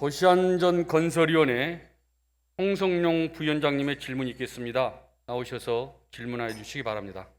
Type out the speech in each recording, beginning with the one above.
도시안전건설위원회 홍성룡 부위원장님의 질문이 있겠습니다. 나오셔서 질문해 주시기 바랍니다.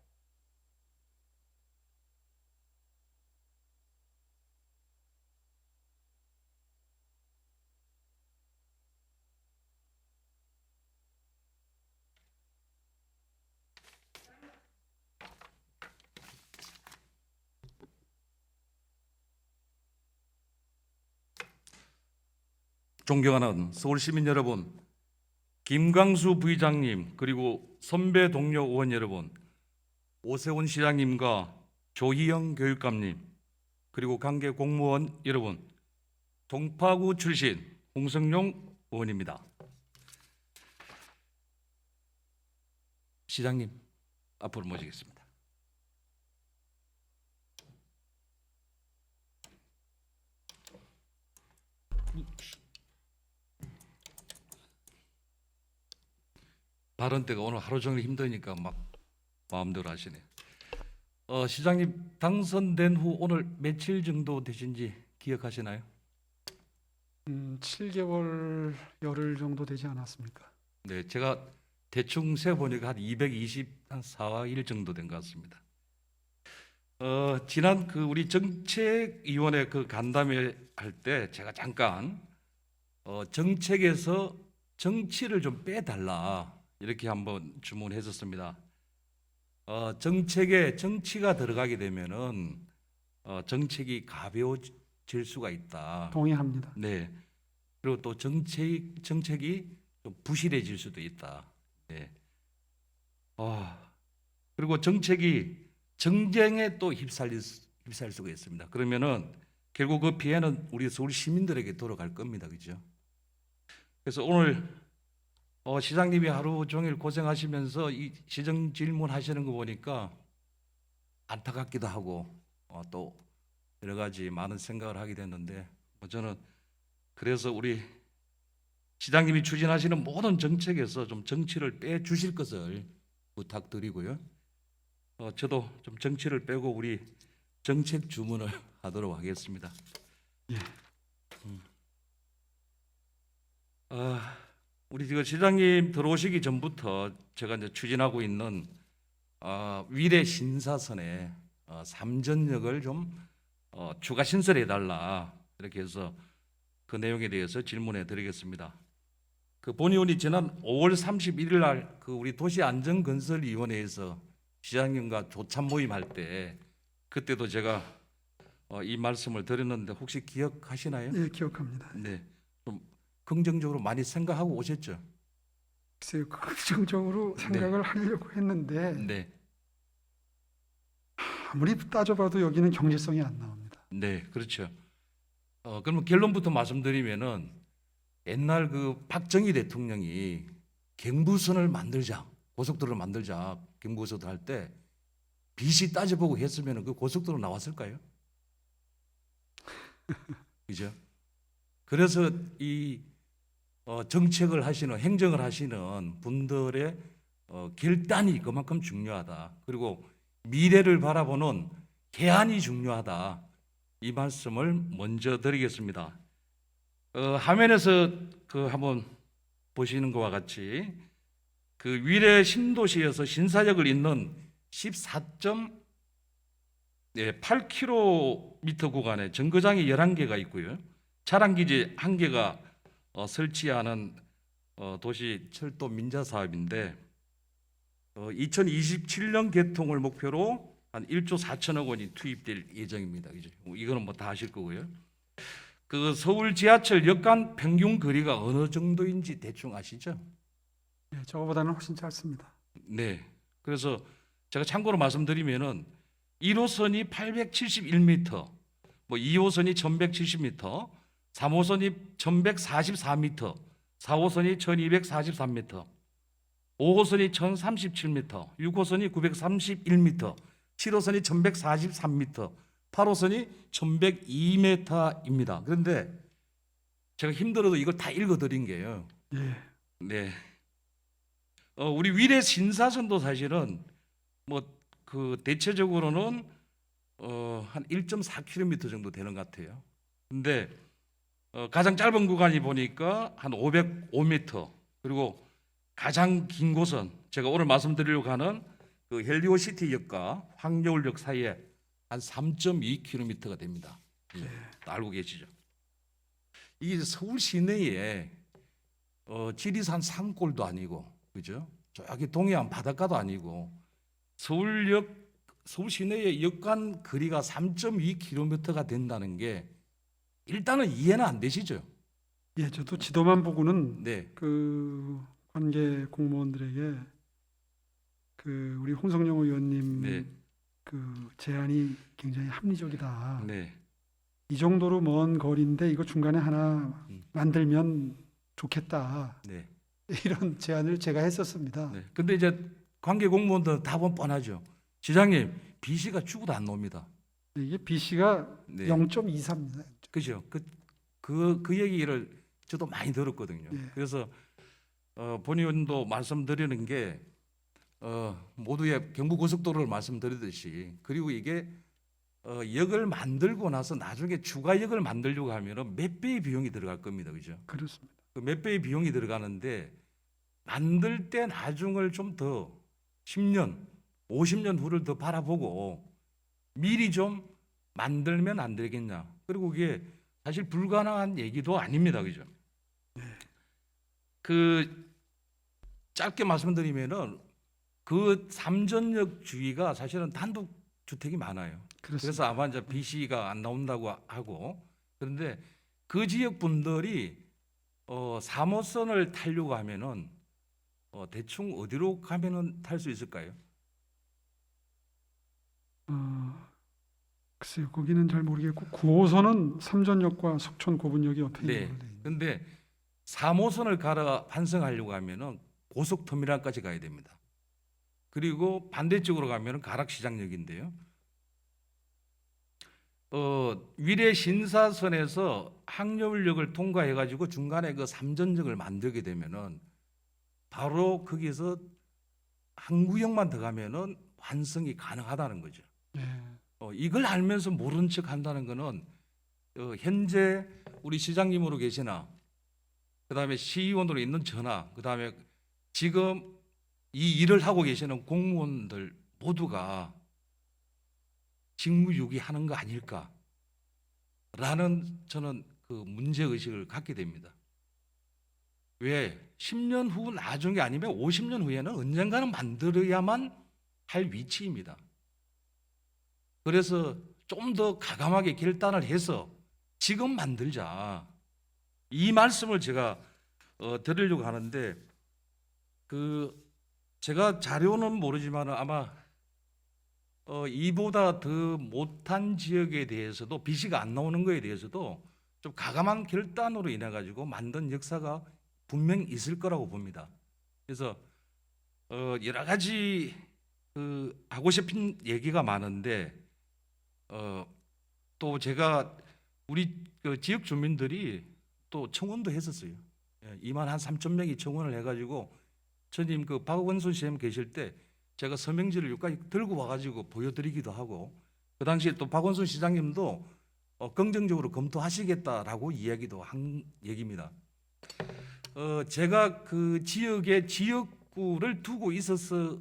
존경하는 서울 시민 여러분, 김광수 부의장님, 그리고 선배 동료 의원 여러분, 오세훈 시장님과 조희영 교육감님, 그리고 관계 공무원 여러분, 동파구 출신 홍성룡 의원입니다. 시장님, 앞으로 모시겠습니다. 발언 때가 오늘 하루 종일 힘드니까 막 마음대로 하시네. 시장님 당선된 후 오늘 며칠 정도 되신지 기억하시나요? 7개월 열흘 정도 되지 않았습니까? 네, 제가 대충 세보니까 한 224일 정도 된 것 같습니다. 지난 우리 정책위원회 간담회 할 때 제가 잠깐 정책에서 정치를 좀 빼달라 이렇게 한번 주문했었습니다. 정책에 정치가 들어가게 되면은 정책이 가벼워질 수가 있다. 동의합니다. 네. 그리고 또 정책이 좀 부실해질 수도 있다. 네. 그리고 정책이 정쟁에 또 휩쓸 수가 있습니다. 그러면은 결국 그 피해는 우리 서울 시민들에게 돌아갈 겁니다. 그죠? 그래서 오늘 시장님이 하루 종일 고생하시면서 이 시정 질문 하시는 거 보니까 안타깝기도 하고 또 여러 가지 많은 생각을 하게 됐는데 저는 그래서 우리 시장님이 추진하시는 모든 정책에서 좀 정치를 빼 주실 것을 부탁드리고요. 저도 좀 정치를 빼고 우리 정책 주문을 하도록 하겠습니다. 예. 우리 지금 시장님 들어오시기 전부터 제가 이제 추진하고 있는 위례 신사선에 3전역을 좀 추가 신설해 달라 이렇게 해서 그 내용에 대해서 질문해 드리겠습니다. 본의원이 지난 5월 31일 날 우리 도시안전건설위원회에서 시장님과 조참 모임할 때 그때도 제가 이 말씀을 드렸는데 혹시 기억하시나요? 예, 기억합니다. 네, 좀 긍정적으로 많이 생각하고 오셨죠? 글쎄요, 긍정적으로 생각을 하려고 했는데 네, 아무리 따져봐도 여기는 경제성이 안 나옵니다. 네, 그렇죠. 그러면 결론부터 말씀드리면은 옛날 박정희 대통령이 경부선을 만들자, 고속도로를 만들자, 경부고속도로 할 때 빚이 따져보고 했으면 그 고속도로 나왔을까요? 그죠? 그래서 이 정책을 하시는, 행정을 하시는 분들의 결단이 그만큼 중요하다. 그리고 미래를 바라보는 개안이 중요하다. 이 말씀을 먼저 드리겠습니다. 화면에서 한번 보시는 것과 같이 위례 신도시에서 신사역을 잇는 14.8km 구간에 정거장이 11개가 있고요. 차량기지 1개가 설치하는 도시 철도 민자 사업인데 2027년 개통을 목표로 한 1조 4천억 원이 투입될 예정입니다. 이거는 뭐 다 아실 거고요. 서울 지하철 역간 평균 거리가 어느 정도인지 대충 아시죠? 예, 저거보다는 훨씬 짧습니다. 네. 그래서 제가 참고로 말씀드리면은 1호선이 871m, 2호선이 1170m, 3호선이 1144m, 4호선이 1243m, 5호선이 1037m, 6호선이 931m, 7호선이 1143m, 8호선이 1102m입니다. 그런데 제가 힘들어도 이걸 다 읽어드린 게요. 예. 네. 우리 위례 신사선도 사실은 대체적으로는 한 1.4km 정도 되는 것 같아요. 근데 가장 짧은 구간이 보니까 한 505m, 그리고 가장 긴 곳은 제가 오늘 말씀드리려고 하는 그 헬리오시티역과 황여울역 사이에 한 3.2km가 됩니다. 예, 알고 계시죠? 이게 서울 시내에 지리산 산골도 아니고, 그죠? 저기 동해안 바닷가도 아니고, 서울 시내의 역간 거리가 3.2km가 된다는 게 일단은 이해는 안 되시죠? 예, 저도 지도만 보고는 네, 그 관계 공무원들에게 그 우리 홍성용 의원님 네, 그 제안이 굉장히 합리적이다. 네, 이 정도로 먼 거리인데 이거 중간에 하나 음. 만들면 좋겠다. 네. 이런 제안을 제가 했었습니다. 네. 근데 이제 관계 공무원들 답은 뻔하죠. 시장님, BC가 죽어도 안 나옵니다. 이게 BC가 네. 0.23입니다. 그죠? 그 얘기를 저도 많이 들었거든요. 예. 그래서 본의원도 말씀드리는 게 모두의 경부고속도로를 말씀드리듯이, 그리고 이게 역을 만들고 나서 나중에 추가 역을 만들려고 하면은 몇 배의 비용이 들어갈 겁니다. 그죠? 그렇습니다. 그 몇 배의 비용이 들어가는데 만들 때 나중을 좀 더 10년, 50년 후를 더 바라보고 미리 좀 만들면 안 되겠냐. 그리고 그게 사실 불가능한 얘기도 아닙니다. 그죠? 그 짧게 말씀드리면은 그 삼전역 주위가 사실은 단독 주택이 많아요. 그렇습니다. 그래서 아마 이제 BC가 안 나온다고 하고, 그런데 그 지역 분들이 3호선을 타려고 하면은 대충 어디로 가면은 탈 수 있을까요? 글쎄요, 거기는 잘 모르겠고 9호선은 삼전역과 속천 고분역이 옆에 네. 있는 걸로 돼 있네요. 근데 3호선을 갈아 환승하려고 하면은 고속터미널까지 가야 됩니다. 그리고 반대쪽으로 가면은 가락시장역인데요. 위례 신사선에서 항여울역을 통과해 가지고 중간에 그 삼전역을 만들게 되면은 바로 거기서 한 구역만 더 가면은 환승이 가능하다는 거죠. 예. 이걸 알면서 모른 척 한다는 거는 현재 우리 시장님으로 계시나, 그다음에 시의원으로 있는 저나, 그다음에 지금 이 일을 하고 계시는 공무원들 모두가 직무유기하는 거 아닐까라는 저는 그 문제 의식을 갖게 됩니다. 왜 10년 후 나중에 아니면 50년 후에는 언젠가는 만들어야만 할 위치입니다. 그래서 좀 더 가감하게 결단을 해서 지금 만들자, 이 말씀을 제가 드리려고 하는데, 제가 자료는 모르지만 아마 이보다 더 못한 지역에 대해서도 BC가 안 나오는 거에 대해서도 좀 가감한 결단으로 인해 가지고 만든 역사가 분명히 있을 거라고 봅니다. 그래서 여러 가지 하고 싶은 얘기가 많은데, 또 제가 우리 그 지역 주민들이 또 청원도 했었어요. 2만 한 3천 명이 청원을 해가지고 전임 그 박원순 시장 계실 때 제가 서명지를 여기까지 들고 와가지고 보여드리기도 하고, 그 당시에 또 박원순 시장님도 긍정적으로 검토하시겠다라고 이야기도 한 얘기입니다. 제가 그 지역에 지역구를 두고 있어서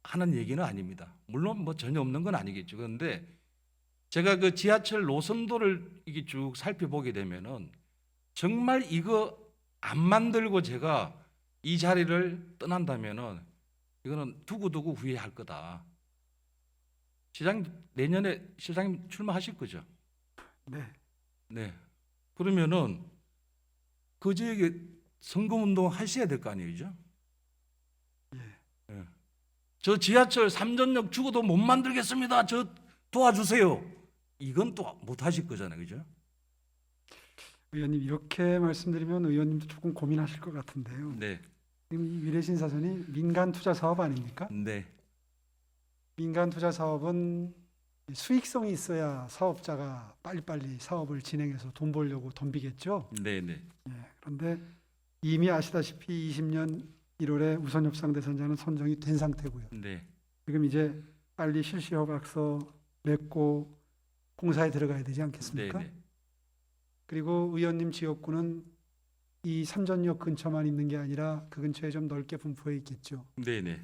하는 얘기는 아닙니다. 물론 뭐 전혀 없는 건 아니겠죠. 그런데 제가 그 지하철 노선도를 이게 쭉 살펴보게 되면은 정말 이거 안 만들고 제가 이 자리를 떠난다면은 이거는 두고두고 후회할 거다. 시장님 내년에 시장님 출마하실 거죠? 네. 네. 그러면은 그 지역에 선거운동 하셔야 될 거 아니에요? 예. 저 지하철 3전역 죽어도 못 만들겠습니다. 저 도와주세요. 이건 또 못 하실 거잖아요. 그죠? 의원님 이렇게 말씀드리면 의원님도 조금 고민하실 것 같은데요. 네. 지금 이 위례신사선이 민간 투자 사업 아닙니까? 네. 민간 투자 사업은 수익성이 있어야 사업자가 빨리빨리 사업을 진행해서 돈 벌려고 덤비겠죠. 네, 네. 예, 그런데 이미 아시다시피 20년 1월에 우선협상대상자는 선정이 된 상태고요. 네. 지금 이제 빨리 실시허가서 맺고 공사에 들어가야 되지 네, 않겠습니까? 네. 그리고 의원님 지역구는 이 삼전역 근처만 있는 게 아니라 그 근처에 좀 넓게 분포해 있겠죠. 네네.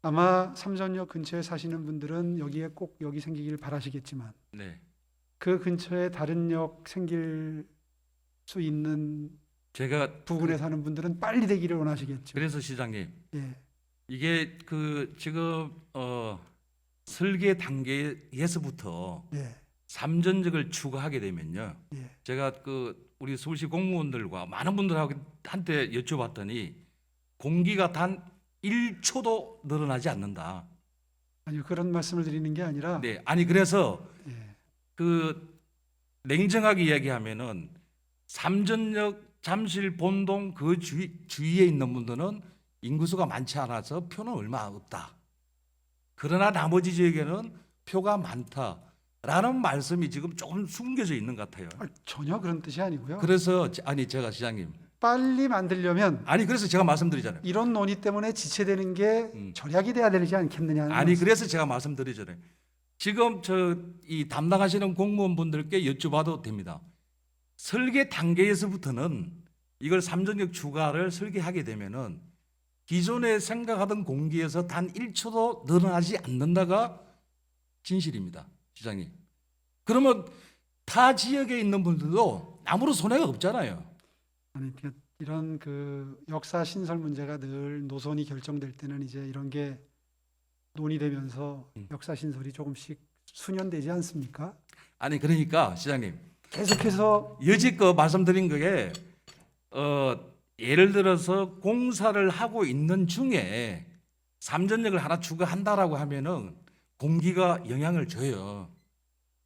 아마 삼전역 근처에 사시는 분들은 여기에 꼭 역이 생기길 바라시겠지만 네. 그 근처에 다른 역 생길 수 있는 제가 부근에 사는 분들은 빨리 되기를 원하시겠죠. 그래서 시장님 예, 이게 지금 설계 단계에서부터 예, 삼전역을 추가하게 되면요. 예. 제가 우리 서울시 공무원들과 많은 분들한테 여쭤봤더니 공기가 단 1초도 늘어나지 않는다. 아니요, 그런 말씀을 드리는 게 아니라 네, 아니 그래서 예, 냉정하게 이야기하면은 삼전역, 잠실, 본동 그 주위에 있는 분들은 인구수가 많지 않아서 표는 얼마 없다. 그러나 나머지 지역에는 표가 많다라는 말씀이 지금 조금 숨겨져 있는 것 같아요. 전혀 그런 뜻이 아니고요. 그래서 제가 시장님 빨리 만들려면 그래서 제가 말씀드리잖아요. 이런 논의 때문에 지체되는 게 절약이 돼야 되지 않겠느냐. 그래서 제가 말씀드리잖아요. 지금 이 담당하시는 공무원분들께 여쭤봐도 됩니다. 설계 단계에서부터는 이걸 삼전역 추가를 설계하게 되면은 기존에 생각하던 공기에서 단 1초도 늘어나지 않는다가 진실입니다, 시장님. 그러면 타 지역에 있는 분들도 아무런 손해가 없잖아요. 아니, 이런 그 역사 신설 문제가 늘 노선이 결정될 때는 이제 이런 게 논의되면서 역사 신설이 조금씩 수년되지 않습니까? 그러니까 시장님 계속해서 여지껏 말씀드린 거에 예를 들어서 공사를 하고 있는 중에 삼전역을 하나 추가한다라고 하면은 공기가 영향을 줘요.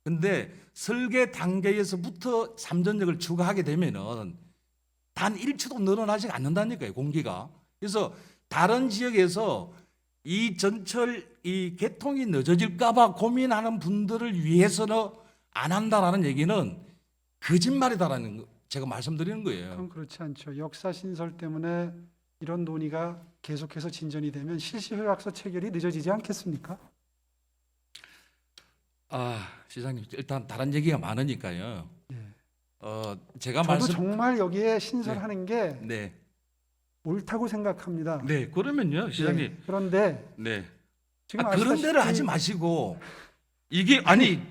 근데 설계 단계에서부터 삼전역을 추가하게 되면은 단 1초도 늘어나지 않는다니까요, 공기가. 그래서 다른 지역에서 이 전철 이 개통이 늦어질까봐 고민하는 분들을 위해서는 안 한다라는 얘기는 거짓말이다라는 거 제가 말씀드리는 거예요. 그럼 그렇지 않죠. 역사 신설 때문에 이런 논의가 계속해서 진전이 되면 실시효약서 체결이 늦어지지 않겠습니까? 시장님 일단 다른 얘기가 많으니까요. 예. 제가 저도 정말 여기에 신설하는 게 네. 옳다고 생각합니다. 네, 그러면요, 시장님. 예. 그런데 네. 지금 그런 데를 하지 마시고 이게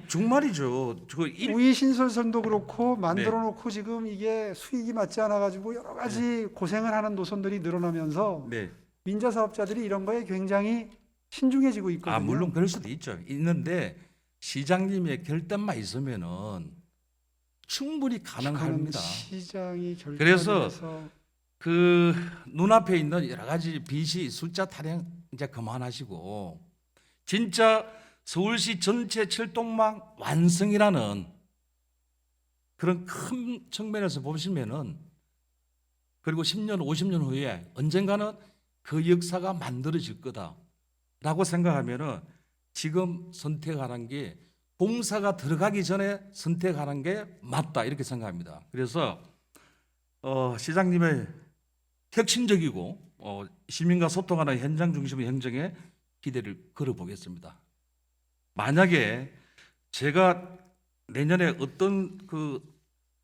정말이죠. 우이 신설선도 그렇고 만들어 놓고 지금 이게 수익이 맞지 않아 가지고 여러 가지 고생을 하는 노선들이 늘어나면서 네. 민자 사업자들이 이런 거에 굉장히 신중해지고 있거든요. 물론 그럴 수도 있는데 시장님의 결단만 있으면은 충분히 가능합니다. 시장이 그래서 결정해서 그 눈앞에 있는 여러 가지 빚이 숫자 타령 이제 그만하시고 진짜 서울시 전체 철도망 완성이라는 그런 큰 측면에서 보시면은 그리고 10년, 50년 후에 언젠가는 그 역사가 만들어질 거다라고 생각하면은 지금 선택하는 게 공사가 들어가기 전에 선택하는 게 맞다 이렇게 생각합니다. 그래서 시장님의 혁신적이고 시민과 소통하는 현장 중심의 행정에 기대를 걸어보겠습니다. 만약에 제가 내년에 어떤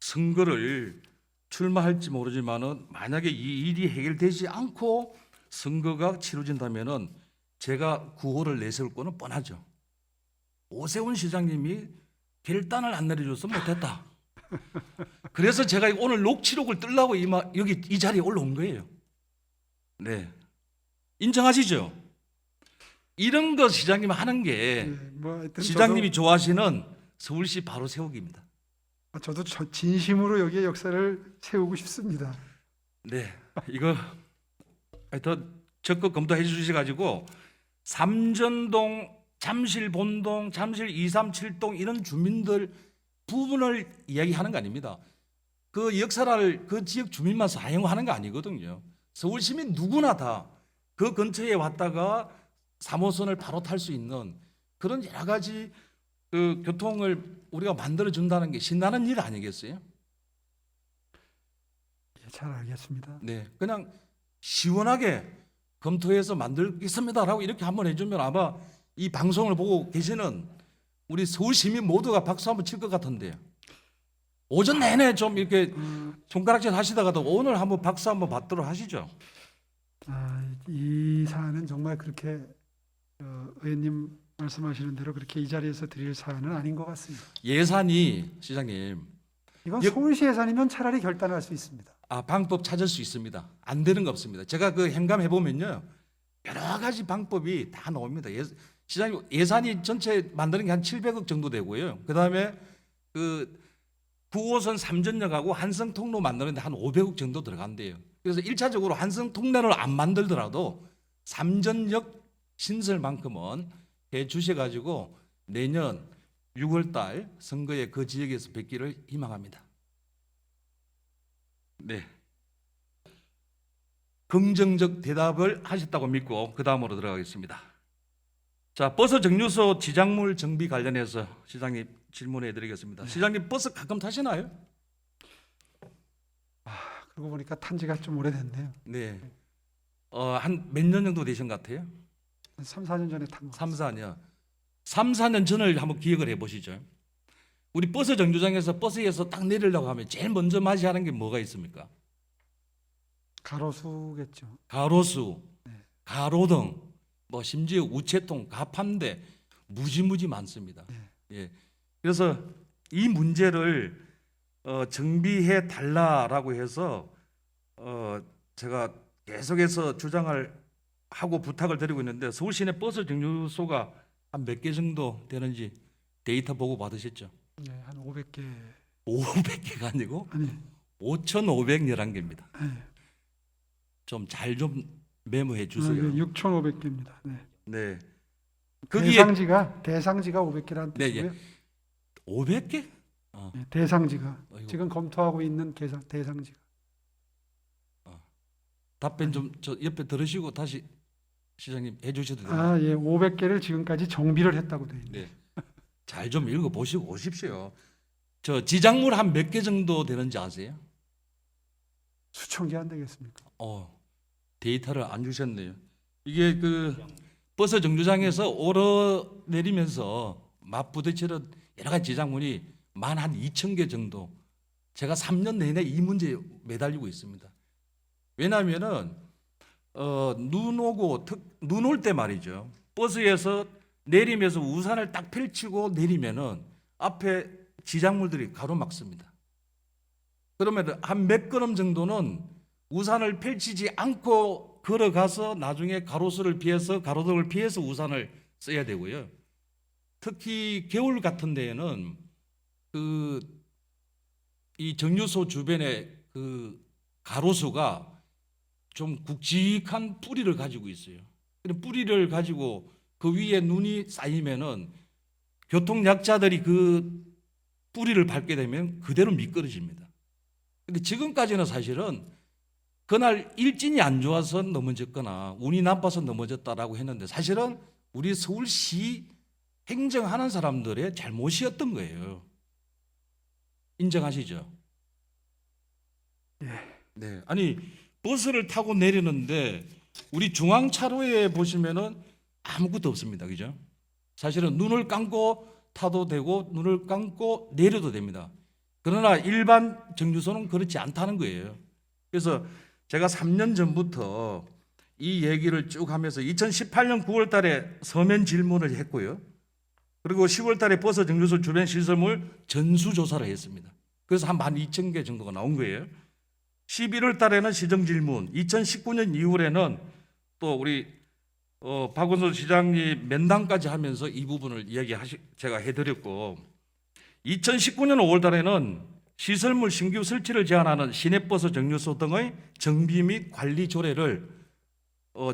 선거를 출마할지 모르지만은 만약에 이 일이 해결되지 않고 선거가 치러진다면은 제가 구호를 내세울 거는 뻔하죠. 오세훈 시장님이 결단을 안 내려줘서 못했다. 그래서 제가 오늘 녹취록을 뜨려고 여기 이 자리에 올라온 거예요. 네, 인정하시죠? 이런 거 시장님 하는 게 하여튼 시장님이 좋아하시는 서울시 바로 세우기입니다. 저도 진심으로 여기에 역사를 세우고 싶습니다. 네, 이거 하여튼 적극 검토해 주셔가지고 삼전동, 잠실 본동, 잠실 237동 이런 주민들 부분을 이야기하는 거 아닙니다. 그 역사를 그 지역 주민만 사용하는 거 아니거든요. 서울 시민 누구나 다 그 근처에 왔다가 3호선을 바로 탈 수 있는 그런 여러 가지 교통을 우리가 만들어 준다는 게 신나는 일 아니겠어요? 잘 알겠습니다. 네, 그냥 시원하게 검토해서 만들겠습니다라고 이렇게 한번 해주면 아마 이 방송을 보고 계시는 우리 서울 시민 모두가 박수 한번 칠 것 같은데요. 오전 내내 좀 이렇게 손가락질 하시다가도 오늘 한번 박수 한번 받도록 하시죠. 이 사안은 정말 그렇게 의원님 말씀하시는 대로 그렇게 이 자리에서 드릴 사안은 아닌 것 같습니다. 예산이 시장님 이건 서울시 예산이면 차라리 결단할 수 있습니다. 방법 찾을 수 있습니다. 안 되는 거 없습니다. 제가 그 행감해 보면요 여러 가지 방법이 다 나옵니다. 시장님 예산이 전체 만드는 게 한 700억 정도 되고요. 그 다음에 그 9호선 삼전역하고 한성통로 만드는데 한 500억 정도 들어간대요. 그래서 1차적으로 한성통로를 안 만들더라도 삼전역 신설만큼은 해 주셔가지고 내년 6월달 선거에 그 지역에서 뵙기를 희망합니다. 네. 긍정적 대답을 하셨다고 믿고 그 다음으로 들어가겠습니다. 자, 버스 정류소 지작물 정비 관련해서 시장님 질문해 드리겠습니다. 시장님 버스 가끔 타시나요? 그러고 보니까 탄 지가 좀 오래됐네요. 네. 한 몇 년 정도 되신 것 같아요? 한 3, 4년 전에 탄 거. 3, 4년. 3, 4년 전을 한번 기억을 해 보시죠. 우리 버스 정류장에서 버스에서 딱 내리려고 하면 제일 먼저 맞이하는 게 뭐가 있습니까? 가로수겠죠. 가로수, 가로등, 뭐 심지어 우체통, 가판대 무지무지 많습니다. 예. 그래서 이 문제를 정비해 달라라고 해서 제가 계속해서 주장을 하고 부탁을 드리고 있는데 서울 시내 버스 정류소가 한 몇 개 정도 되는지 데이터 보고 받으셨죠? 네, 한 500개. 500개가 아니고 아니, 5,511개입니다. 네. 좀 잘 좀 메모해 주세요. 6,500개입니다. 네. 네. 거기에 대상지가 500개라는 네, 뜻이고요. 500개? 네, 대상지가 어이구. 지금 검토하고 있는 대상지가. 답변 좀 저 옆에 들으시고 다시 시장님 해주셔도 됩니다. 예, 500개를 지금까지 정비를 했다고 돼 있네요. 네. 잘 좀 읽어 보시고 오십시오. 저 지작물 한 몇 개 정도 되는지 아세요? 수천 개 안 되겠습니까? 데이터를 안 주셨네요. 이게 그 버스 정류장에서 오르내리면서 맞부딪히는 여러 가지 지작물이 만 한 2,000개 정도. 제가 3년 내내 이 문제에 매달리고 있습니다. 왜냐하면은 눈 올 때 말이죠. 버스에서 내리면서 우산을 딱 펼치고 내리면은 앞에 지작물들이 가로막습니다. 그러면 한 몇 걸음 정도는 우산을 펼치지 않고 걸어가서 나중에 가로등을 피해서 우산을 써야 되고요. 특히 겨울 같은 데에는 이 정류소 주변에 그 가로수가 좀 굵직한 뿌리를 가지고 있어요. 그런 뿌리를 가지고 그 위에 눈이 쌓이면은 교통약자들이 그 뿌리를 밟게 되면 그대로 미끄러집니다. 근데 지금까지는 사실은 그날 일진이 안 좋아서 넘어졌거나 운이 나빠서 넘어졌다라고 했는데 사실은 우리 서울시 행정하는 사람들의 잘못이었던 거예요. 인정하시죠? 네. 아니 버스를 타고 내리는데 우리 중앙차로에 보시면은 아무것도 없습니다. 그죠? 사실은 눈을 감고 타도 되고 눈을 감고 내려도 됩니다. 그러나 일반 정류소는 그렇지 않다는 거예요. 그래서 제가 3년 전부터 이 얘기를 쭉 하면서 2018년 9월 달에 서면 질문을 했고요. 그리고 10월 달에 버스 정류소 주변 시설물 전수조사를 했습니다. 그래서 한 12,000개 정도가 나온 거예요. 11월 달에는 시정질문, 2019년 2월에는 또 우리 박원순 시장님 면담까지 하면서 이 부분을 제가 해드렸고 2019년 5월 달에는 시설물 신규 설치를 제한하는 시내버스 정류소 등의 정비 및 관리 조례를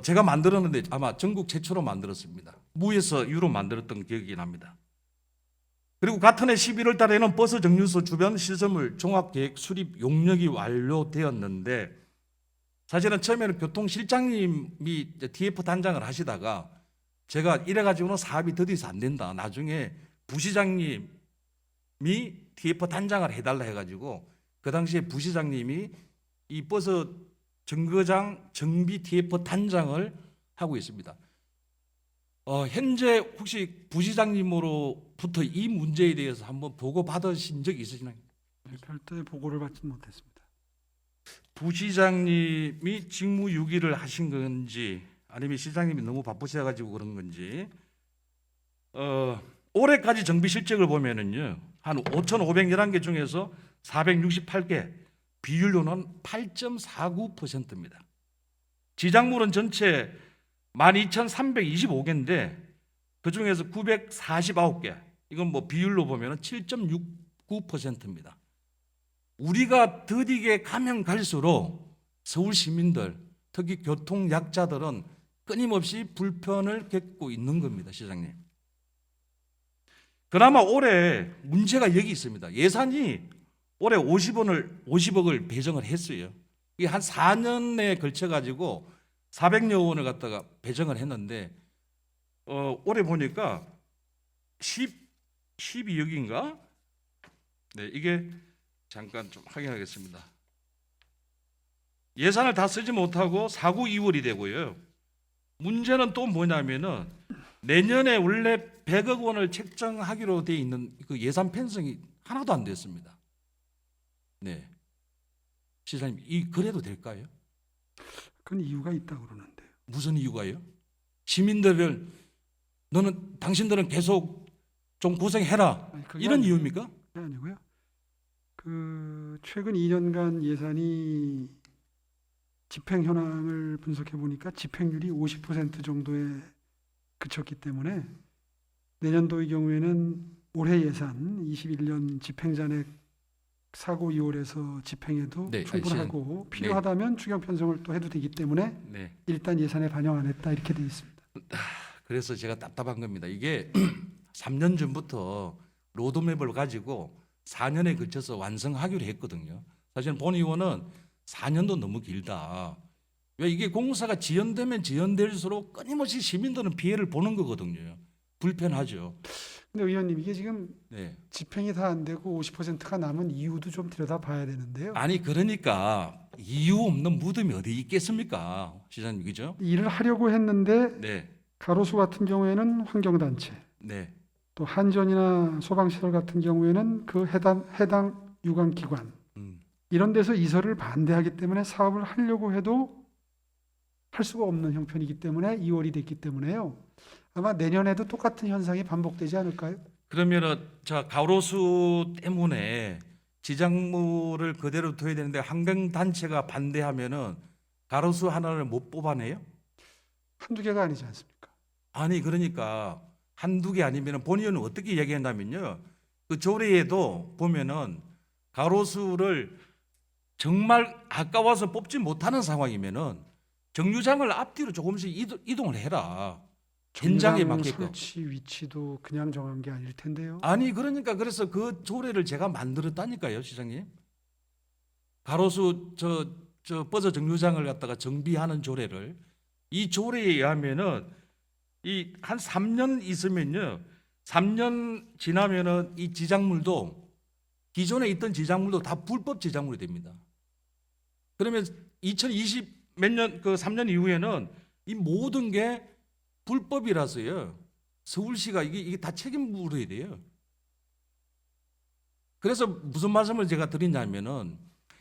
제가 만들었는데 아마 전국 최초로 만들었습니다. 무에서 유로 만들었던 기억이 납니다. 그리고 같은 해 11월 달에는 버스 정류소 주변 시설물 종합계획 수립 용역이 완료되었는데 사실은 처음에는 교통실장님이 TF 단장을 하시다가 제가 이래가지고는 사업이 더디서 안 된다. 나중에 부시장님이 TF 단장을 해달라 해가지고 그 당시에 부시장님이 이 버스 정거장 정비 TF 단장을 하고 있습니다. 현재 혹시 부시장님으로부터 이 문제에 대해서 한번 보고 받으신 적이 있으시나요? 별도의 보고를 받지 못했습니다. 부시장님이 직무유기를 하신 건지 아니면 시장님이 너무 바쁘셔가지고 그런 건지 올해까지 정비 실적을 보면은요 한 5,511개 중에서 468개 비율로는 8.49%입니다. 지작물은 전체 12,325개인데 그 중에서 949개 이건 뭐 비율로 보면은 7.69%입니다. 우리가 더디게 가면 갈수록 서울 시민들, 특히 교통 약자들은 끊임없이 불편을 겪고 있는 겁니다, 시장님. 그나마 올해 문제가 여기 있습니다. 예산이 올해 50억을 배정을 했어요. 이게 한 4년에 걸쳐 가지고 400여 원을 갖다가 배정을 했는데 올해 보니까 12억인가? 네, 이게 잠깐 좀 확인하겠습니다. 예산을 다 쓰지 못하고 사고 이월이 되고요. 문제는 또 뭐냐면은 내년에 원래 100억 원을 책정하기로 돼 있는 그 예산 편성이 하나도 안 됐습니다. 네, 시장님, 이 그래도 될까요? 그건 이유가 있다고 그러는데요. 무슨 이유가요? 당신들은 계속 좀 고생해라 아니, 그게 이런 아니- 이유입니까? 그게 아니고요. 그 최근 2년간 예산이 집행 현황을 분석해 보니까 집행률이 50% 정도에 그쳤기 때문에 내년도의 경우에는 올해 예산 21년 집행잔액 사고 2월에서 집행해도 네, 충분하고 필요하다면 추경 편성을 또 해도 되기 때문에 네. 일단 예산에 반영 안 했다 이렇게 되어 있습니다. 그래서 제가 답답한 겁니다. 이게 3년 전부터 로드맵을 가지고 4년에 걸쳐서 완성하기로 했거든요. 사실 본 의원은 4년도 너무 길다. 왜 이게 공사가 지연되면 지연될수록 끊임없이 시민들은 피해를 보는 거거든요. 불편하죠. 근데 의원님 이게 지금 네. 집행이 다 안 되고 50%가 남은 이유도 좀 들여다봐야 되는데요. 아니 그러니까 이유 없는 무덤이 어디 있겠습니까, 시장님, 그죠? 일을 하려고 했는데 네, 가로수 같은 경우에는 환경단체, 네, 또 한전이나 소방시설 같은 경우에는 그 해당 유관기관 이런 데서 이설을 반대하기 때문에 사업을 하려고 해도 할 수가 없는 형편이기 때문에 2월이 됐기 때문에요. 아마 내년에도 똑같은 현상이 반복되지 않을까요? 그러면은 자 가로수 때문에 지작물을 그대로 둬야 되는데 환경 단체가 반대하면은 가로수 하나를 못 뽑아내요? 한두 개가 아니지 않습니까? 아니 그러니까 한두 개 아니면은 본 의원은 어떻게 얘기한다면요. 그 조례에도 보면은 가로수를 정말 아까워서 뽑지 못하는 상황이면은 정류장을 앞뒤로 조금씩 이동을 해라. 현장에 정류장 맞게끔. 설치 위치도 그냥 정한 게 아닐 텐데요. 아니 그러니까 그래서 그 조례를 제가 만들었다니까요, 시장님. 가로수 저 버저 정류장을 갖다가 정비하는 조례를 이 조례에 의하면은 이 한 3년 있으면요, 3년 지나면은 이 지작물도 기존에 있던 지작물도 다 불법 지작물이 됩니다. 그러면 2020 몇 년 그 3년 이후에는 이 모든 게 불법이라서요. 서울시가 이게 다 책임 물어야 돼요. 그래서 무슨 말씀을 제가 드리냐면은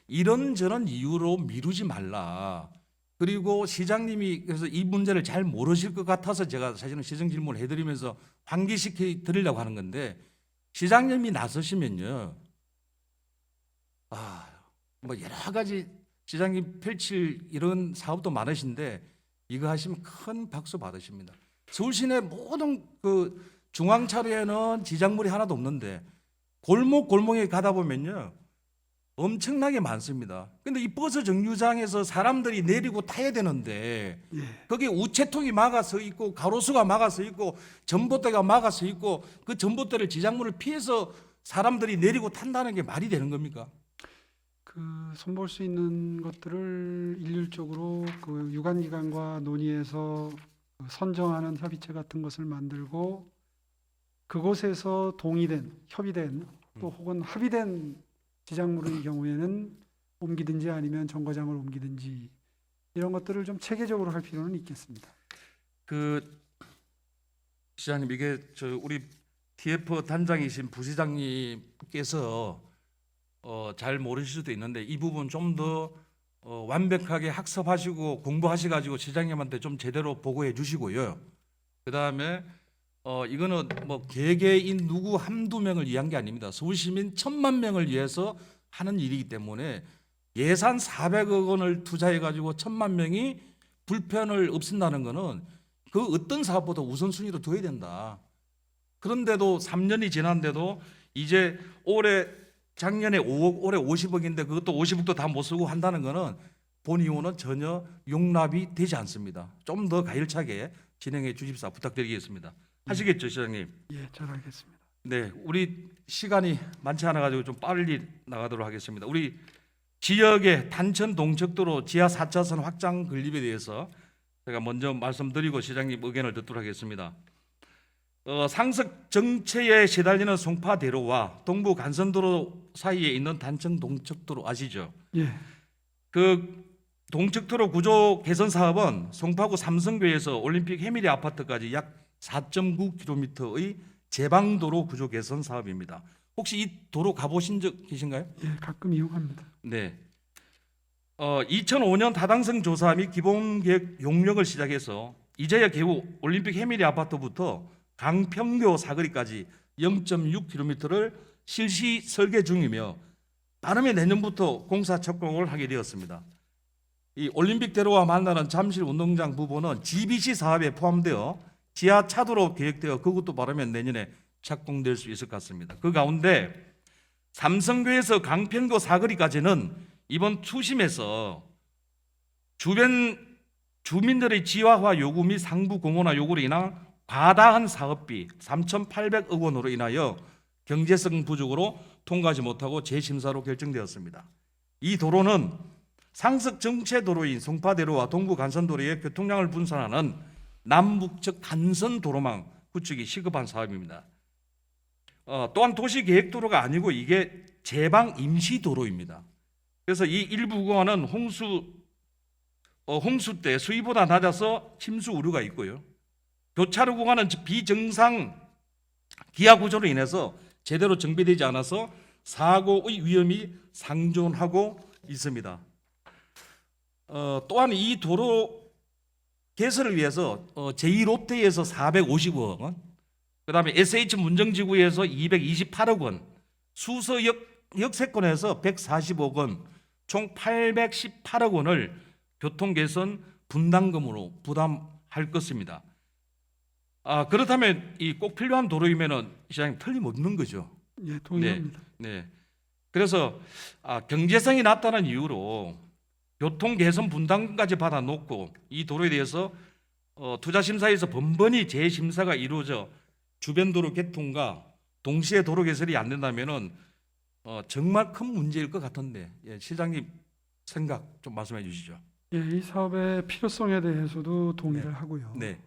이런저런 이유로 미루지 말라. 그리고 시장님이 그래서 이 문제를 잘 모르실 것 같아서 제가 사실은 시정 질문을 해드리면서 환기시켜 드리려고 하는 건데 시장님이 나서시면요, 뭐 여러 가지 시장님 펼칠 이런 사업도 많으신데 이거 하시면 큰 박수 받으십니다. 서울시내 모든 그 중앙차로에는 지작물이 하나도 없는데 골목골목에 가다 보면요 엄청나게 많습니다. 근데 이 버스 정류장에서 사람들이 내리고 타야 되는데 예. 거기에 우체통이 막아서 있고 가로수가 막아서 있고 전봇대가 막아서 있고 그 전봇대를 지작물을 피해서 사람들이 내리고 탄다는 게 말이 되는 겁니까? 그 손볼 수 있는 것들을 일률적으로 그 유관기관과 논의해서 선정하는 협의체 같은 것을 만들고 그곳에서 협의된 또 혹은 합의된 지작물의 경우에는 옮기든지 아니면 정거장을 옮기든지 이런 것들을 좀 체계적으로 할 필요는 있겠습니다. 그 시장님, 이게 우리 TF 단장이신 부시장님께서 잘 모르실 수도 있는데 이 부분 좀 더 완벽하게 학습하시고 공부하셔가지고 시장님한테 좀 제대로 보고해 주시고요. 그 다음에 이거는 뭐 개개인 누구 한두 명을 위한 게 아닙니다. 서울시민 1,000만 명을 위해서 하는 일이기 때문에 예산 400억 원을 투자해가지고 1,000만 명이 불편을 없앤다는 거는 그 어떤 사업보다 우선순위로 둬야 된다. 그런데도 3년이 지났는데도 이제 작년에 5억, 올해 50억인데 그것도 50억도 다 못 쓰고 한다는 거는 본 의원은 전혀 용납이 되지 않습니다. 좀 더 가열차게 진행해 주십사 부탁드리겠습니다. 하시겠죠, 시장님? 예, 잘 알겠습니다. 네, 우리 시간이 많지 않아 가지고 좀 빨리 나가도록 하겠습니다. 우리 지역의 단천 동척도로 지하 4차선 확장 건립에 대해서 제가 먼저 말씀드리고 시장님 의견을 듣도록 하겠습니다. 상습 정체에 시달리는 송파대로와 동부 간선도로 사이에 있는 단천 동척도로 아시죠? 예, 그 동척도로 구조 개선 사업은 송파구 삼성교에서 올림픽 해밀리 아파트까지 약 4.9km의 제방도로 구조 개선 사업입니다. 혹시 이 도로 가보신 적 계신가요? 예, 가끔 이용합니다. 네. 2005년 타당성 조사 및 기본계획 용역을 시작해서 이제야 겨우 올림픽 해밀리 아파트부터 강평교 사거리까지 0.6km를 실시 설계 중이며 빠르면 내년부터 공사 착공을 하게 되었습니다. 이 올림픽대로와 만나는 잠실 운동장 부분은 GBC 사업에 포함되어 지하 차도로 계획되어 그것도 빠르면 내년에 착공될 수 있을 것 같습니다. 그 가운데 삼성교에서 강평교 사거리까지는 이번 투심에서 주변 주민들의 지하화 요구 및 상부 공원화 요구로 인한 과다한 사업비 3,800억 원으로 인하여 경제성 부족으로 통과하지 못하고 재심사로 결정되었습니다. 이 도로는 상습 정체도로인 송파대로와 동부 간선도로의 교통량을 분산하는 남북측 간선 도로망 구축이 시급한 사업입니다. 또한 도시계획도로가 아니고 이게 제방 임시도로입니다. 그래서 이 일부 구간은 홍수 때 수위보다 낮아서 침수 우려가 있고요. 교차로 구간은 비정상 기하 구조로 인해서 제대로 정비되지 않아서 사고의 위험이 상존하고 있습니다. 또한 이 도로 개설을 위해서 제2롯데에서 450억 원, 그 다음에 SH 문정지구에서 228억 원, 수서 역세권에서 140억 원, 총 818억 원을 교통개선 분담금으로 부담할 것입니다. 그렇다면 이 꼭 필요한 도로이면은 시장님 틀림없는 거죠. 예, 동의합니다. 네. 그래서 경제성이 낮다는 이유로 교통 개선 분담금까지 받아놓고 이 도로에 대해서 투자심사에서 번번이 재심사가 이루어져 주변 도로 개통과 동시에 도로 개설이 안 된다면은 정말 큰 문제일 것 같은데 시장님 생각 좀 말씀해 주시죠. 예, 이 사업의 필요성에 대해서도 동의를 하고요. 네.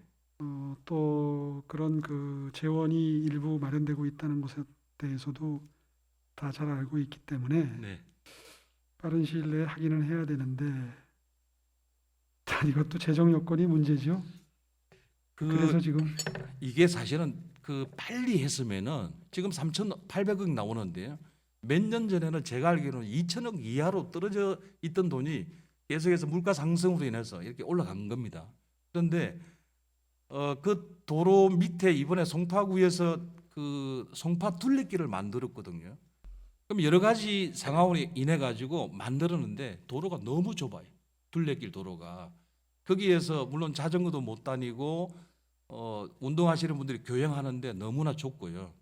또 그런 그 재원이 일부 마련되고 있다는 것에 대해서도 다 잘 알고 있기 때문에 네. 빠른 시일 내에 하기는 해야 되는데 이것도 재정 여건이 문제죠. 그래서 지금 이게 사실은 빨리 했으면은 지금 3,800억 나오는데요. 몇 년 전에는 제가 알기로는 2,000억 이하로 떨어져 있던 돈이 계속해서 물가 상승으로 인해서 이렇게 올라간 겁니다. 그런데 그 도로 밑에 이번에 송파구에서 그 송파 둘레길을 만들었거든요. 그럼 여러 가지 상황으로 인해 가지고 만들었는데 도로가 너무 좁아요. 둘레길 도로가. 거기에서 물론 자전거도 못 다니고 운동하시는 분들이 교행하는데 너무나 좁고요.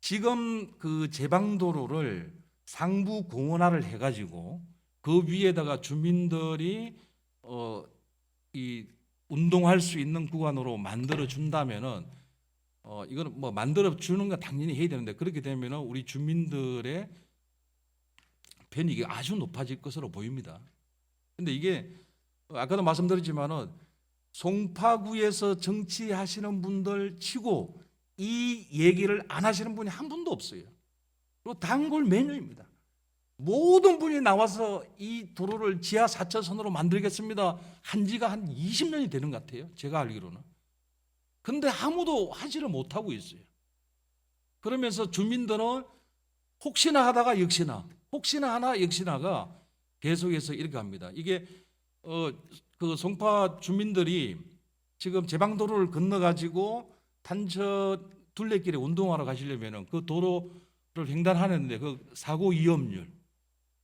지금 그 제방도로를 상부 공원화를 해가지고 그 위에다가 주민들이 이 운동할 수 있는 구간으로 만들어 준다면은 이거는 뭐 만들어 주는 거 당연히 해야 되는데 그렇게 되면은 우리 주민들의 편익이 아주 높아질 것으로 보입니다. 근데 이게 아까도 말씀드렸지만은 송파구에서 정치하시는 분들 치고 이 얘기를 안 하시는 분이 한 분도 없어요. 그리고 단골 메뉴입니다. 모든 분이 나와서 이 도로를 지하 4차선으로 만들겠습니다. 한 지가 한 20년이 되는 것 같아요. 제가 알기로는. 근데 아무도 하지를 못하고 있어요. 그러면서 주민들은 혹시나 하다가 역시나 혹시나 하나 역시나가 계속해서 이렇게 합니다. 이게 그 송파 주민들이 지금 제방도로를 건너 가지고 단차 둘레길에 운동하러 가시려면은 그 도로를 횡단하는데 그 사고 위험률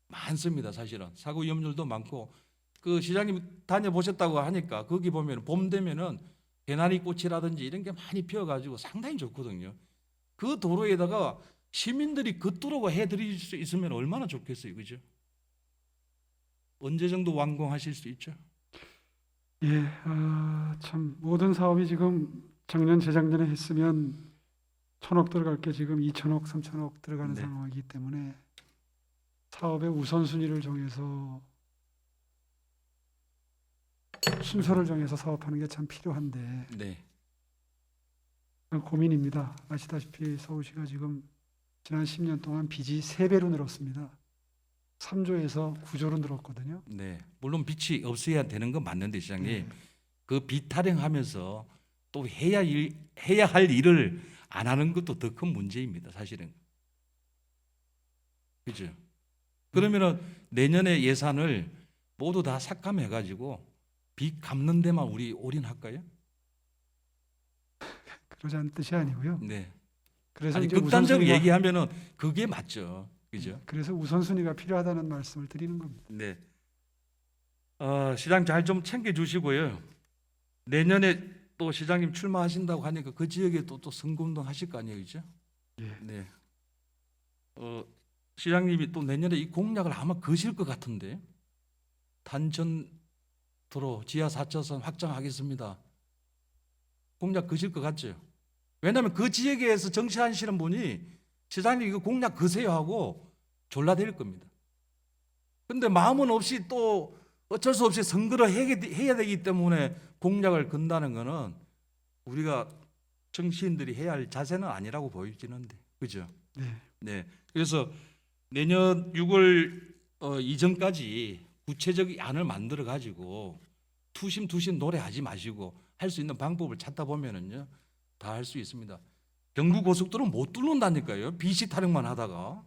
많습니다. 사실은 사고 위험률도 많고 그 시장님 다녀보셨다고 하니까 거기 보면 봄 되면은 개나리 꽃이라든지 이런 게 많이 피어가지고 상당히 좋거든요. 그 도로에다가 시민들이 걷도록 해드릴 수 있으면 얼마나 좋겠어요, 그죠? 언제 정도 완공하실 수 있죠? 예, 참 모든 사업이 지금 작년 재작년에 했으면 1,000억 들어갈 게 지금 2,000억, 3,000억 들어가는 네. 상황이기 때문에 사업의 우선순위를 정해서 순서를 정해서 사업하는 게 참 필요한데 네, 고민입니다. 아시다시피 서울시가 지금 지난 10년 동안 빚이 3배로 늘었습니다. 3조에서 9조로 늘었거든요. 네. 물론 빚이 없어야 되는 건 맞는데 시장님 네. 그 빚 타령하면서 또 해야 할 일을 안 하는 것도 더 큰 문제입니다, 사실은. 그죠? 그러면은 내년에 예산을 모두 다 삭감해가지고 빚 갚는 데만 우리 올인할까요? 그러자는 뜻이 아니고요. 네. 그래서 아니 이제 극단적으로 우선순위가- 얘기하면은 그게 맞죠, 그죠? 그래서 우선순위가 필요하다는 말씀을 드리는 겁니다. 네. 시장 잘 좀 챙겨주시고요. 내년에 또 시장님 출마하신다고 하니까 그 지역에 또 선거운동 하실 거 아니에요, 그죠? 예. 네. 시장님이 또 내년에 이 공약을 아마 거실 것 같은데 단전 도로 지하 4차선 확장하겠습니다. 공약 거실 것 같죠? 왜냐하면 그 지역에서 정치하시는 분이 시장님 이거 공약 거세요 하고 졸라댈 겁니다. 근데 마음은 없이 또 어쩔 수 없이 선거를 해야 되기 때문에 공약을 건다는 거는 우리가 정치인들이 해야 할 자세는 아니라고 보이지는데, 그죠? 네. 네. 그래서 내년 6월 이전까지 구체적인 안을 만들어 가지고 투심 노래하지 마시고 할 수 있는 방법을 찾다 보면은요 다 할 수 있습니다. 경부 고속도로 못 뚫는다니까요. 비시 타령만 하다가.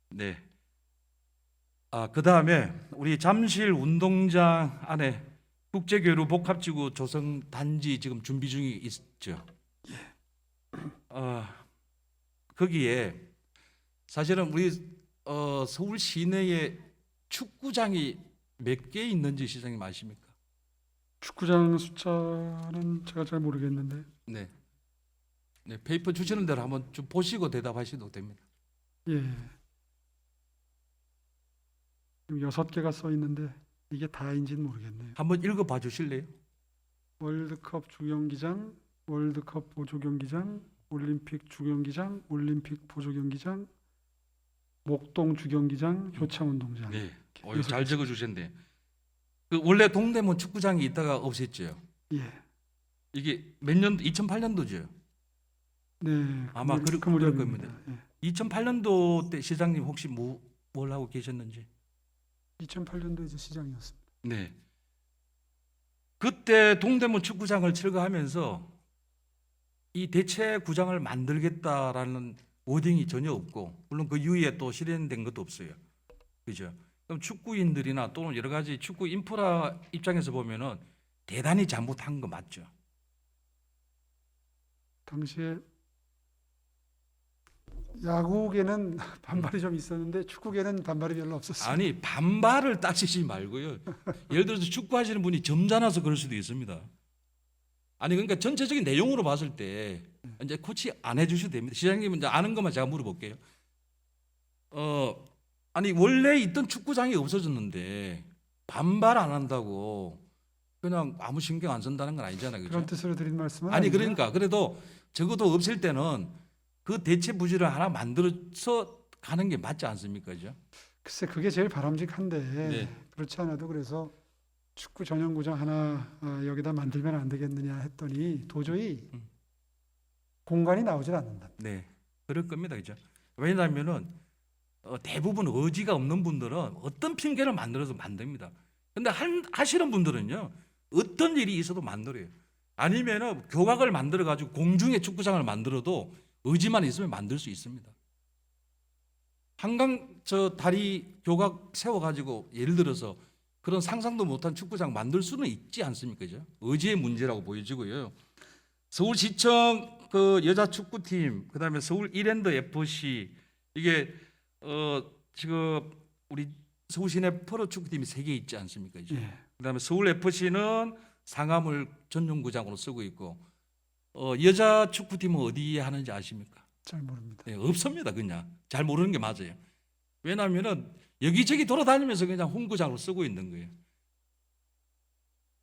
네. 그 다음에 우리 잠실 운동장 안에 국제교류 복합지구 조성 단지 지금 준비 중이 있죠. 거기에 사실은 우리 서울 시내에 축구장이 몇 개 있는지 시장님 아십니까? 축구장 숫자는 제가 잘 모르겠는데 네. 네, 페이퍼 주시는 대로 한번 좀 보시고 대답하셔도 됩니다. 예. 지금 6개가 써 있는데 이게 다인지는 모르겠네요. 한번 읽어 봐 주실래요? 월드컵 주경기장, 월드컵 보조경기장, 올림픽 주경기장, 올림픽 보조경기장, 목동 주경기장, 효창운동장. 네. 여섯 잘 개. 적어 주셨네. 그 원래 동대문 축구장이 있다가 없앴죠. 예. 이게 몇 년도 2008년도죠. 네. 아마 그 그럴 무렵입니다. 겁니다. 예. 2008년도 때 시장님 혹시 뭘 하고 계셨는지? 2008년도에 이제 시장이었습니다. 네. 그때 동대문 축구장을 철거하면서 이 대체 구장을 만들겠다라는 워딩이 전혀 없고, 물론 그 이후에 또 실현된 것도 없어요. 그죠? 그럼 축구인들이나 또는 여러 가지 축구 인프라 입장에서 보면은 대단히 잘못한 거 맞죠? 당시에 야구계는 반발이 좀 있었는데 축구계는 반발이 별로 없었어요. 아니 반발을 따지지 말고요. 예를 들어서 축구하시는 분이 점잖아서 그럴 수도 있습니다. 아니 그러니까 전체적인 내용으로 봤을 때 이제 코치 안 해주셔도 됩니다. 시장님은 이제 아는 것만 제가 물어볼게요. 아니 원래 있던 축구장이 없어졌는데 반발 안 한다고 그냥 아무 신경 안 쓴다는 건 아니잖아요, 그런 그렇죠? 뜻으로 드린 말씀은 아니 아니고요. 그러니까 그래도 적어도 없을 때는 그 대체 부지를 하나 만들어서 가는 게 맞지 않습니까, 그죠? 글쎄 그게 제일 바람직한데 네. 그렇지 않아도 그래서 축구 전용구장 하나 여기다 만들면 안 되겠느냐 했더니 도저히 공간이 나오질 않는다. 네, 그럴 겁니다, 그죠? 왜냐하면은 대부분 의지가 없는 분들은 어떤 핑계를 만들어서 만듭니다. 근데 하시는 분들은요, 어떤 일이 있어도 만들어요. 아니면은 교각을 만들어 가지고 공중에 축구장을 만들어도 의지만 있으면 만들 수 있습니다. 한강 저 다리 교각 세워가지고 예를 들어서 그런 상상도 못한 축구장 만들 수는 있지 않습니까? 그죠? 의지의 문제라고 보여지고요. 서울시청 그 여자 축구팀, 그다음에 서울 이랜드 FC 이게 지금 우리 서울 시내 프로 축구팀이 3개 있지 않습니까? 그죠? 예. 그다음에 서울 FC는 상암을 전용구장으로 쓰고 있고 여자 축구팀은 어디에 하는지 아십니까? 잘 모릅니다. 네, 없습니다. 그냥 잘 모르는 게 맞아요. 왜냐하면은 여기저기 돌아다니면서 그냥 홈구장으로 쓰고 있는 거예요.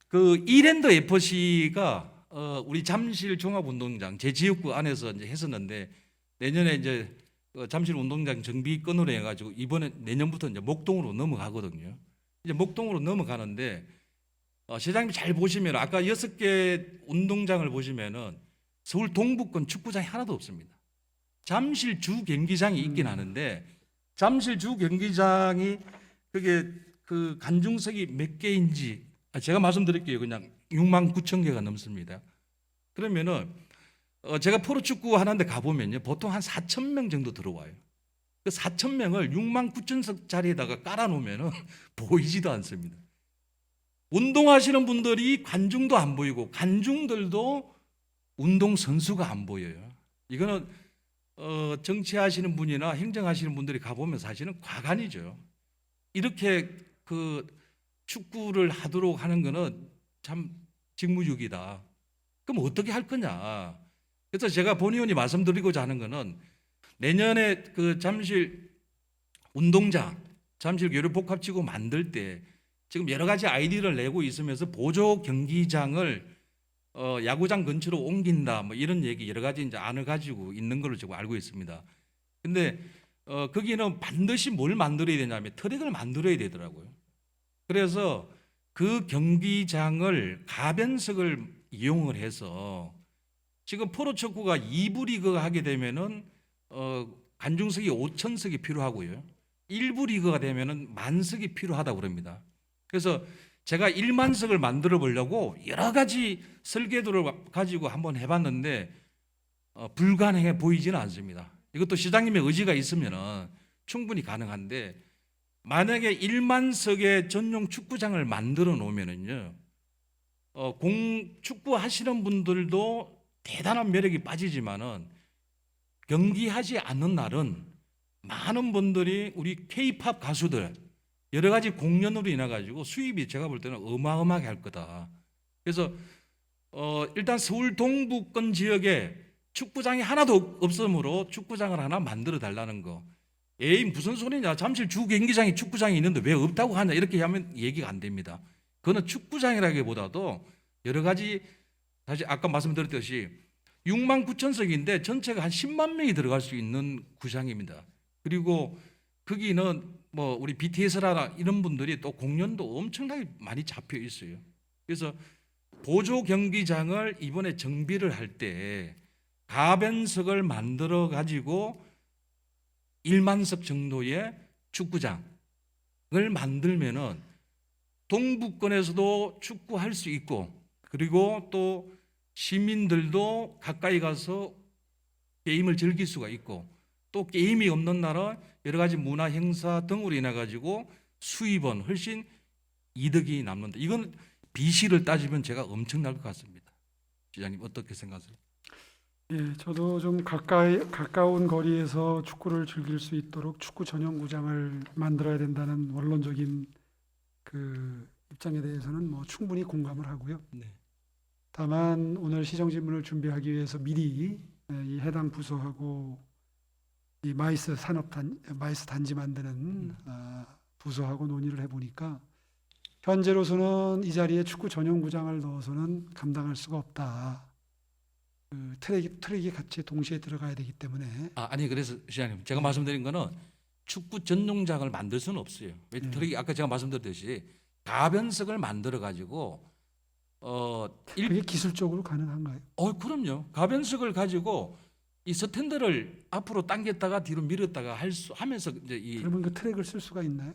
그 이랜드 FC가 우리 잠실 종합운동장 제 지역구 안에서 이제 했었는데 내년에 이제 잠실 운동장 정비건으로 해가지고 이번에 내년부터 이제 목동으로 넘어가거든요. 이제 목동으로 넘어가는데 시장님 잘 보시면 아까 6개 운동장을 보시면은 서울 동부권 축구장이 하나도 없습니다. 잠실 주 경기장이 있긴 하는데 잠실 주 경기장이 그게 그 관중석이 몇 개인지 제가 말씀드릴게요. 그냥 6만 9천 개가 넘습니다. 그러면은 제가 프로축구 하는데 가보면요 보통 한 4천 명 정도 들어와요. 그 4천 명을 6만 9천석 자리에다가 깔아놓으면은 보이지도 않습니다. 운동하시는 분들이 관중도 안 보이고 관중들도 운동 선수가 안 보여요. 이거는 정치하시는 분이나 행정하시는 분들이 가보면 사실은 과간이죠. 이렇게 그 축구를 하도록 하는 거는 참 직무유기다. 그럼 어떻게 할 거냐? 그래서 제가 본 의원이 말씀드리고자 하는 거는 내년에 그 잠실 운동장, 잠실 교류복합지구 만들 때 지금 여러 가지 아이디어를 내고 있으면서 보조 경기장을 야구장 근처로 옮긴다 뭐 이런 얘기 여러 가지 이제 안을 가지고 있는 걸로 제가 알고 있습니다. 근데 거기는 반드시 뭘 만들어야 되냐면 트랙을 만들어야 되더라고요. 그래서 그 경기장을 가변석을 이용을 해서 지금 프로축구가 2부 리그가 하게 되면은 관중석이 5천석이 필요하고요. 1부 리그가 되면은 만석이 필요하다고 그럽니다. 그래서 제가 1만석을 만들어 보려고 여러 가지 설계도를 가지고 한번 해봤는데 불가능해 보이지는 않습니다. 이것도 시장님의 의지가 있으면 충분히 가능한데 만약에 1만석의 전용 축구장을 만들어 놓으면은요 축구 하시는 분들도 대단한 매력이 빠지지만은 경기하지 않는 날은 많은 분들이 우리 K-팝 가수들 여러 가지 공연으로 인해 가지고 수입이 제가 볼 때는 어마어마하게 할 거다. 그래서 일단 서울 동부권 지역에 축구장이 하나도 없으므로 축구장을 하나 만들어 달라는 거. 에이 무슨 소리냐? 잠실 주 경기장이 축구장이 있는데 왜 없다고 하냐? 이렇게 하면 얘기가 안 됩니다. 그거는 축구장이라기보다도 여러 가지 다시 아까 말씀드렸듯이 6만 9천석인데 전체가 한 10만 명이 들어갈 수 있는 구장입니다. 그리고 거기는 뭐 우리 BTS라나 이런 분들이 또 공연도 엄청나게 많이 잡혀 있어요. 그래서 보조 경기장을 이번에 정비를 할 때 가변석을 만들어 가지고 1만석 정도의 축구장을 만들면은 동부권에서도 축구할 수 있고 그리고 또 시민들도 가까이 가서 게임을 즐길 수가 있고 또 게임이 없는 날은 여러 가지 문화 행사 등으로 인해 가지고 수입은 훨씬 이득이 남는다. 이건 비시를 따지면 제가 엄청날 것 같습니다. 시장님 어떻게 생각하세요? 예, 저도 좀 가까운 거리에서 축구를 즐길 수 있도록 축구 전용구장을 만들어야 된다는 원론적인 그 입장에 대해서는 뭐 충분히 공감을 하고요. 네. 다만 오늘 시정질문을 준비하기 위해서 미리 이 해당 부서하고 이 마이스 단지 만드는 부서하고 논의를 해보니까 현재로서는 이 자리에 축구 전용구장을 넣어서는 감당할 수가 없다. 그 트랙이 같이 동시에 들어가야 되기 때문에 아니 그래서 시장님 제가 말씀드린 거는 축구 전용장을 만들 수는 없어요. 왜 트랙이 아까 제가 말씀드렸듯이 가변석을 만들어 가지고 그게 기술적으로 가능한가요? 그럼요. 가변석을 가지고 이 스탠드를 앞으로 당겼다가 뒤로 밀었다가 하면서 이제 그러면 그 트랙을 쓸 수가 있나요?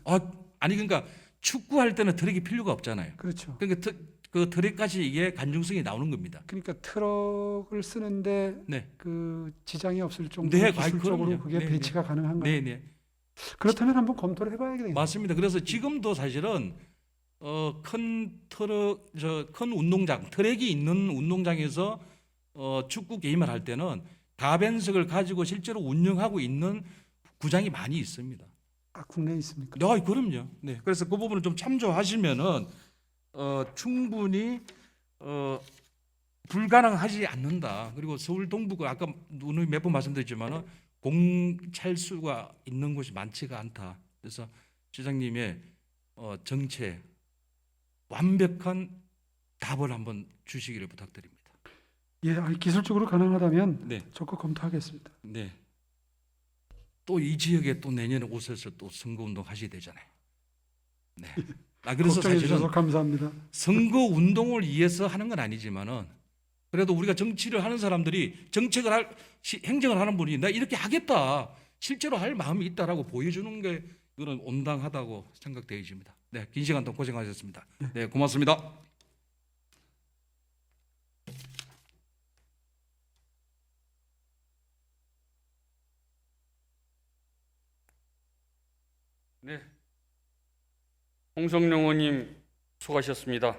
아니 그러니까 축구할 때는 트랙이 필요가 없잖아요. 그렇죠. 그러니까 그 트랙까지 이게 관중성이 나오는 겁니다. 그러니까 트럭을 쓰는데 네. 그 지장이 없을 정도로 네, 기술적으로 그럼요. 그게 네, 배치가 가능한가요? 네, 네. 그렇다면 한번 검토를 해봐야겠네요. 맞습니다. 그래서 지금도 사실은 큰 운동장, 트랙이 있는 운동장에서 축구 게임을 할 때는 가변석을 가지고 실제로 운영하고 있는 구장이 많이 있습니다. 아, 국내에 있습니까? 네, 그럼요. 네, 그래서 그 부분을 좀 참조하시면은 충분히 불가능하지 않는다. 그리고 서울 동부가 아까 오늘 몇 번 말씀드렸지만은 공찰수가 있는 곳이 많지가 않다. 그래서 시장님의 정책 완벽한 답을 한번 주시기를 부탁드립니다. 예, 기술적으로 가능하다면 네, 적극 검토하겠습니다. 네. 또 이 지역에 또 내년에 오셔서 또 선거운동 하셔야 되잖아요. 네. 그래서 걱정해 사실은 주셔서 감사합니다. 선거 운동을 위해서 하는 건 아니지만은 그래도 우리가 정치를 하는 사람들이 행정을 하는 분이 나 이렇게 하겠다 실제로 할 마음이 있다라고 보여주는 게 이거는 온당하다고 생각되어집니다. 네, 긴 시간 동안 고생하셨습니다. 네, 고맙습니다. 네. 홍성룡 의원님 수고하셨습니다.